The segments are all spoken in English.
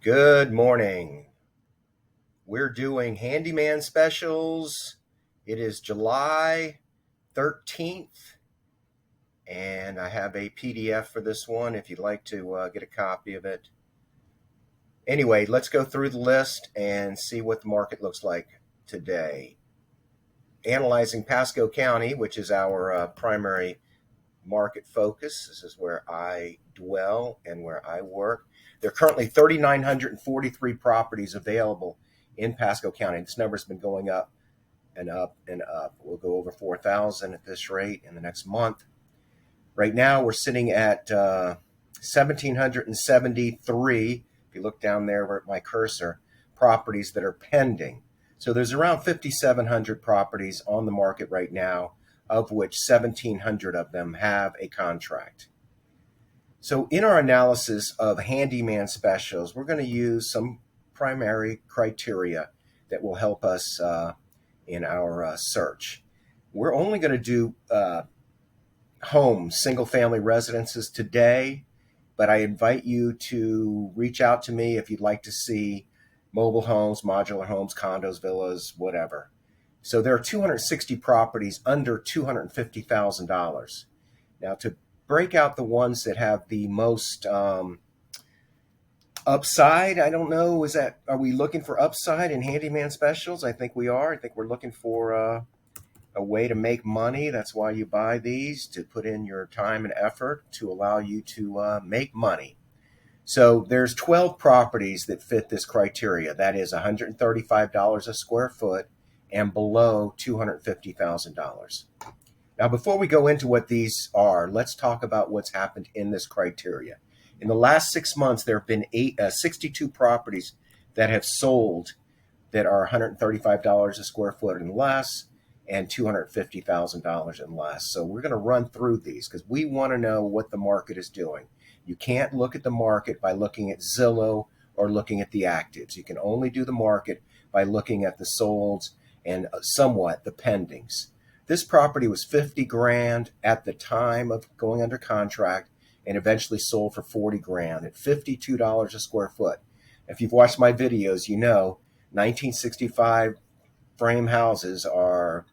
Good morning. We're doing handyman specials. It is July 13th, and I have a PDF for this one if you'd like to get a copy of it. Anyway, let's go through the list and see what the market looks like today. Analyzing Pasco County, which is our primary market focus. This is where I dwell and where I work. There are currently 3,943 properties available in Pasco County. This number's been going up and up and up. We'll go over 4,000 at this rate in the next month. Right now, we're sitting at 1,773. If you look down there at my cursor, properties that are pending. So there's around 5,700 properties on the market right now, of which 1,700 of them have a contract. So in our analysis of handyman specials, we're going to use some primary criteria that will help us in our search. We're only going to do homes, single-family residences today, but I invite you to reach out to me if you'd like to see mobile homes, modular homes, condos, villas, whatever. So there are 260 properties under $250,000. Now, to break out the ones that have the most upside, I don't know, are we looking for upside in handyman specials? I think we are. I think we're looking for a way to make money. That's why you buy these, to put in your time and effort to allow you to make money. So there's 12 properties that fit this criteria. That is $135 a square foot and below $250,000. Now, before we go into what these are, let's talk about what's happened in this criteria. In the last 6 months, there have been 62 properties that have sold that are $135 a square foot and less and $250,000 and less. So we're going to run through these because we want to know what the market is doing. You can't look at the market by looking at Zillow or looking at the actives. You can only do the market by looking at the solds and somewhat the pendings. This property was $50,000 at the time of going under contract and eventually sold for $40,000 at $52 a square foot. If you've watched my videos, you know 1965 frame houses are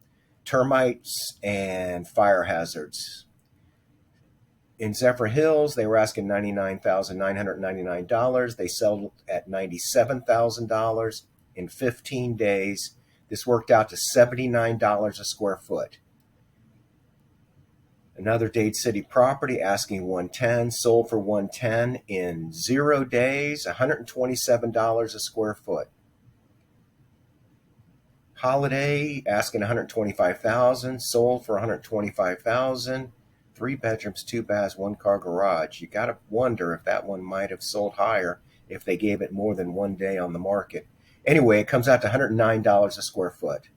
termites and fire hazards. In Zephyr Hills, they were asking $99,999. They sold at $97,000 in 15 days. This worked out to $79 a square foot. Another Dade City property asking $110, sold for $110 in 0 days, $127 a square foot. Holiday asking $125,000, sold for $125,000. 3 bedrooms, 2 baths, 1 car garage. You got to wonder if that one might have sold higher if they gave it more than 1 day on the market. Anyway, it comes out to $109 a square foot.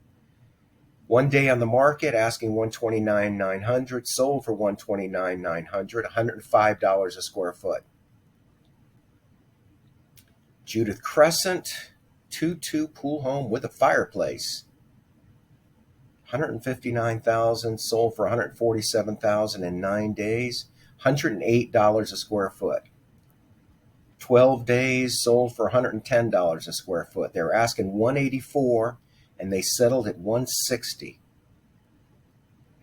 1 day on the market, asking $129,900, sold for $129,900, $105 a square foot. Judith Crescent, 2-2 pool home with a fireplace. $159,000, sold for $147,000 in 9 days, $108 a square foot. 12 days, sold for $110 a square foot. They were asking $184, and they settled at $160.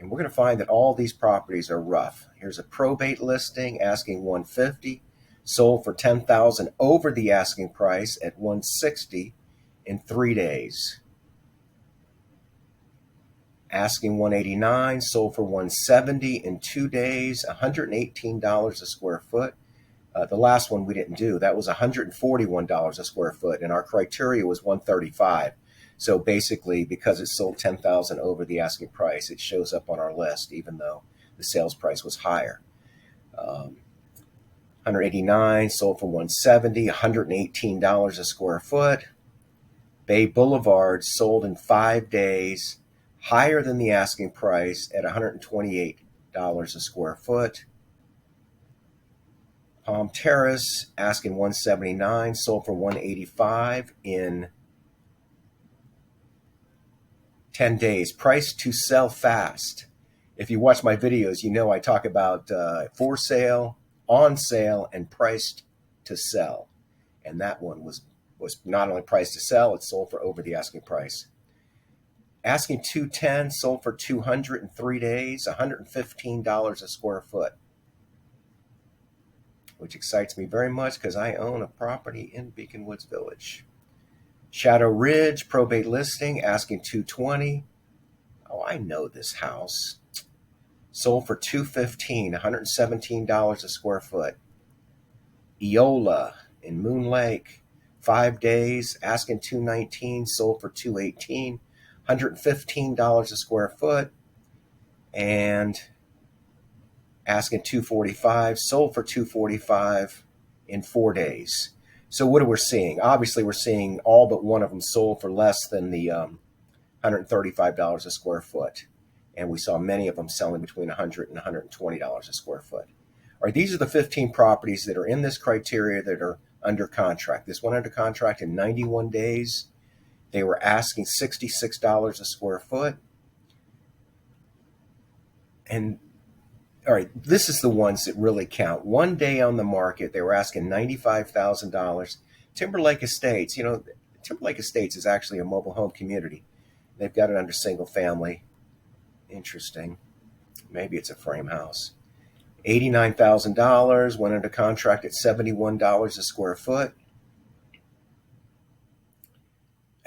And we're going to find that all these properties are rough. Here's a probate listing asking $150, sold for $10,000 over the asking price at $160 in 3 days. Asking $189, sold for $170 in 2 days, $118 a square foot. The last one we didn't do, that was $141 a square foot, and our criteria was $135. So basically, because it sold $10,000 over the asking price, it shows up on our list, even though the sales price was higher. $189, sold for $170, $118 a square foot. Bay Boulevard sold in 5 days, higher than the asking price at $128 a square foot. Palm Terrace asking $179, sold for $185 in 10 days. Price to sell fast. If you watch my videos, you know I talk about for sale, on sale, and priced to sell. and that one was not only priced to sell, it sold for over the asking price. Asking 210, sold for 200 in 3 days, $115 a square foot, which excites me very much because I own a property in Beacon Woods Village. Shadow Ridge, probate listing, asking 220. Oh, I know this house. Sold for $215, $117 a square foot. Eola in Moon Lake, 5 days, asking $219, sold for $218, $115 a square foot, and asking $245, sold for $245 in 4 days. So what are we seeing? Obviously, we're seeing all but one of them sold for less than the $135 a square foot. And we saw many of them selling between $100 and $120 a square foot. All right, these are the 15 properties that are in this criteria that are under contract. This went under contract in 91 days. They were asking $66 a square foot. And all right, this is the ones that really count. 1 day on the market, they were asking $95,000. Timberlake Estates, Timberlake Estates is actually a mobile home community. They've got it under single family. Interesting. Maybe it's a frame house. $89,000, went under contract at $71 a square foot.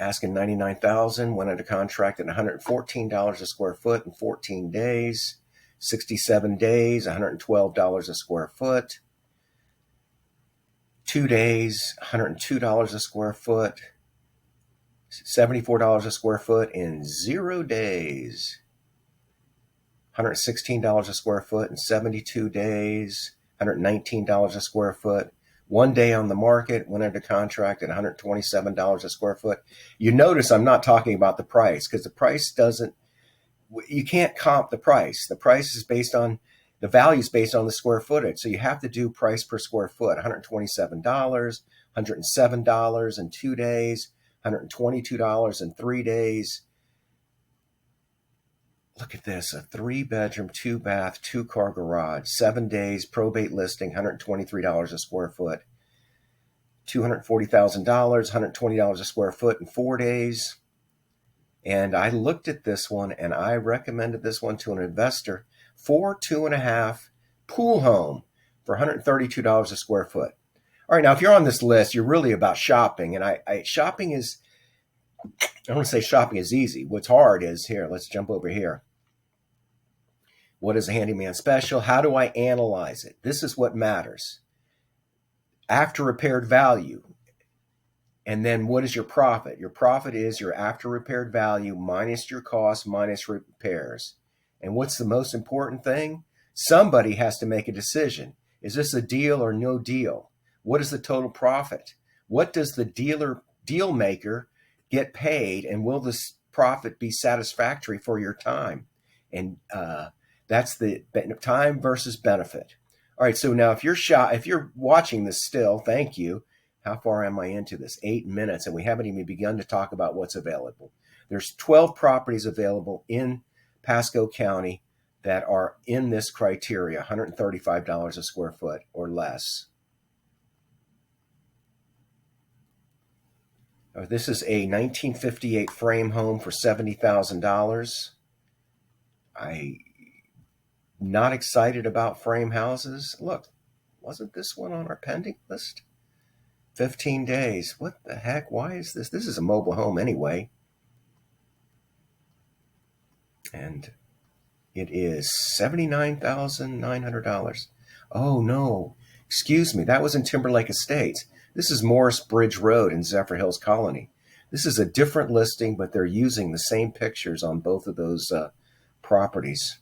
Asking $99,000, went under contract at $114 a square foot in 14 days. 67 days, $112 a square foot. 2 days, $102 a square foot. $74 a square foot in 0 days. $116 a square foot in 72 days. $119 a square foot. 1 day on the market, went under contract at $127 a square foot. You notice I'm not talking about the price because the price doesn't, you can't comp the price. The price is based on, the value is based on the square footage. So you have to do price per square foot, $127, $107 in 2 days, $122 in 3 days. Look at this, a 3-bedroom, 2-bath, 2-car garage, 7 days, probate listing, $123 a square foot. $240,000, $120 a square foot in 4 days. And I looked at this one and I recommended this one to an investor for 2.5 pool home for $132 a square foot. All right, now if you're on this list, you're really about shopping. And shopping is, I don't want to say shopping is easy. What's hard is, here, let's jump over here. What is a handyman special? How do I analyze it? This is what matters. After repaired value. And then what is your profit? Your profit is your after repaired value minus your cost minus repairs. And what's the most important thing? Somebody has to make a decision. Is this a deal or no deal? What is the total profit? What does the deal maker get paid? And will this profit be satisfactory for your time? And that's the time versus benefit. All right, so now if you're watching this still, thank you. How far am I into this? 8 minutes, and we haven't even begun to talk about what's available. There's 12 properties available in Pasco County that are in this criteria, $135 a square foot or less. This is a 1958 frame home for $70,000. I'm not excited about frame houses. Look, wasn't this one on our pending list? 15 days. What the heck? Why is this? This is a mobile home anyway. And it is $79,900. Oh, no. Excuse me. That was in Timberlake Estates. This is Morris Bridge Road in Zephyr Hills Colony. This is a different listing, but they're using the same pictures on both of those properties.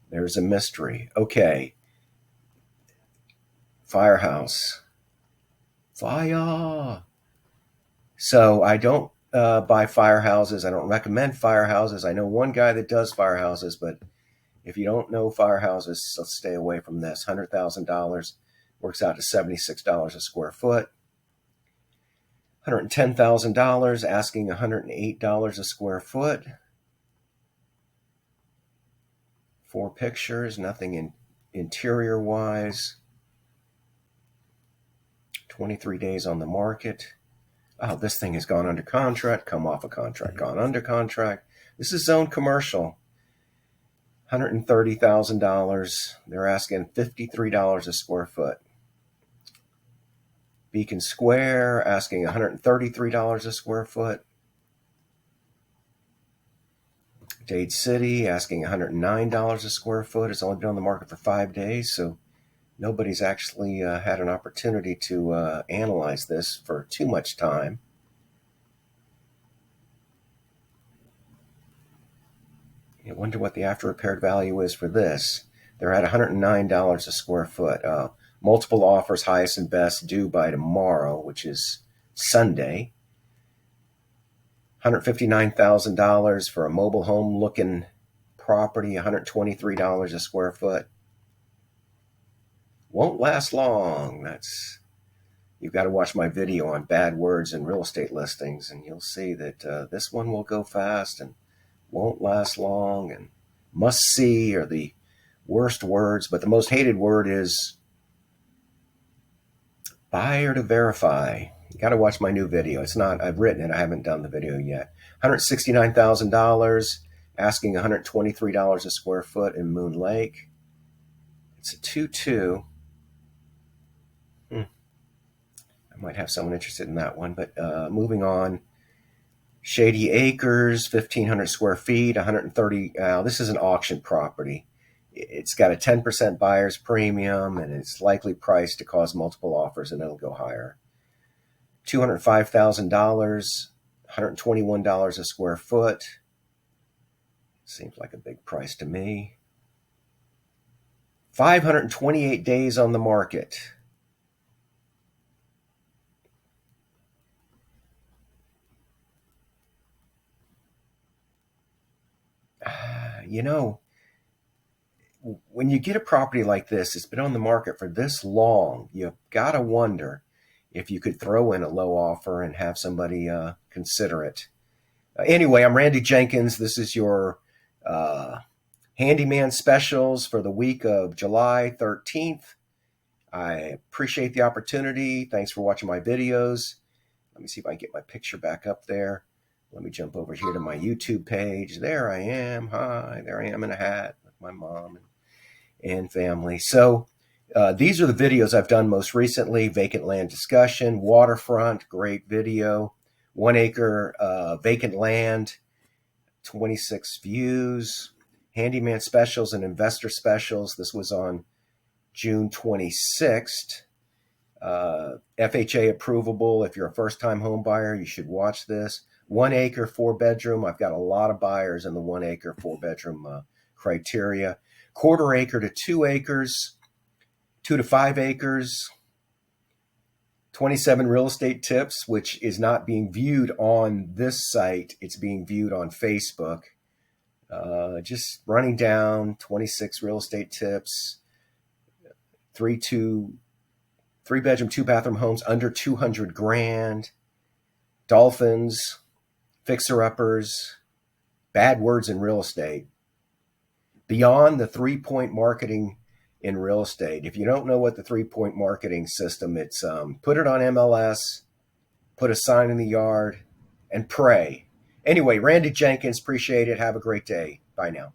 There's a mystery. Okay. Firehouse. Fire. So I don't buy firehouses. I don't recommend firehouses. I know one guy that does firehouses, but if you don't know firehouses, let's stay away from this. $100,000 works out to $76 a square foot. $110,000, asking $108 a square foot. 4 pictures, nothing in interior-wise. 23 days on the market. Oh, this thing has gone under contract, come off a contract, gone under contract. This is zone commercial. $130,000. They're asking $53 a square foot. Beacon Square asking $133 a square foot. Dade City asking $109 a square foot. It's only been on the market for 5 days, so nobody's actually had an opportunity to analyze this for too much time. I wonder what the after repaired value is for this. They're at $109 a square foot. Multiple offers, highest and best, due by tomorrow, which is Sunday. $159,000 for a mobile home looking property, $123 a square foot. Won't last long. You've got to watch my video on bad words in real estate listings, and you'll see that this one will go fast and won't last long. And must see are the worst words, but the most hated word is buyer to verify. You got to watch my new video. I've written it. I haven't done the video yet. $169,000, asking $123 a square foot in Moon Lake. It's a 2-2. I might have someone interested in that one, but moving on. Shady Acres, 1,500 square feet, 130. This is an auction property. It's got a 10% buyer's premium, and it's likely priced to cause multiple offers, and it'll go higher. $205,000, $121 a square foot. Seems like a big price to me. 528 days on the market. When you get a property like this, it's been on the market for this long, you've got to wonder if you could throw in a low offer and have somebody consider it. Anyway, I'm Randal Jenkins. This is your handyman specials for the week of July 13th. I appreciate the opportunity. Thanks for watching my videos. Let me see if I can get my picture back up there. Let me jump over here to my YouTube page. There I am. Hi, there I am in a hat with my mom and family. So these are the videos I've done most recently. Vacant land discussion, waterfront, great video. 1 acre vacant land, 26 views. Handyman specials and investor specials. This was on June 26th. FHA approvable. If you're a first-time home buyer, you should watch this. 1 acre, 4-bedroom. I've got a lot of buyers in the 1 acre, 4-bedroom criteria. 1/4 acre to 2 acres, 2 to 5 acres. 27 real estate tips, which is not being viewed on this site. It's being viewed on Facebook. Just running down 26 real estate tips. 3-bedroom, 2-bathroom homes under 200 grand. Dolphins, fixer-uppers, bad words in real estate. Beyond the 3-point marketing in real estate. If you don't know what the 3-point marketing system, it's put it on MLS, put a sign in the yard, and pray. Anyway, Randal Jenkins, appreciate it. Have a great day. Bye now.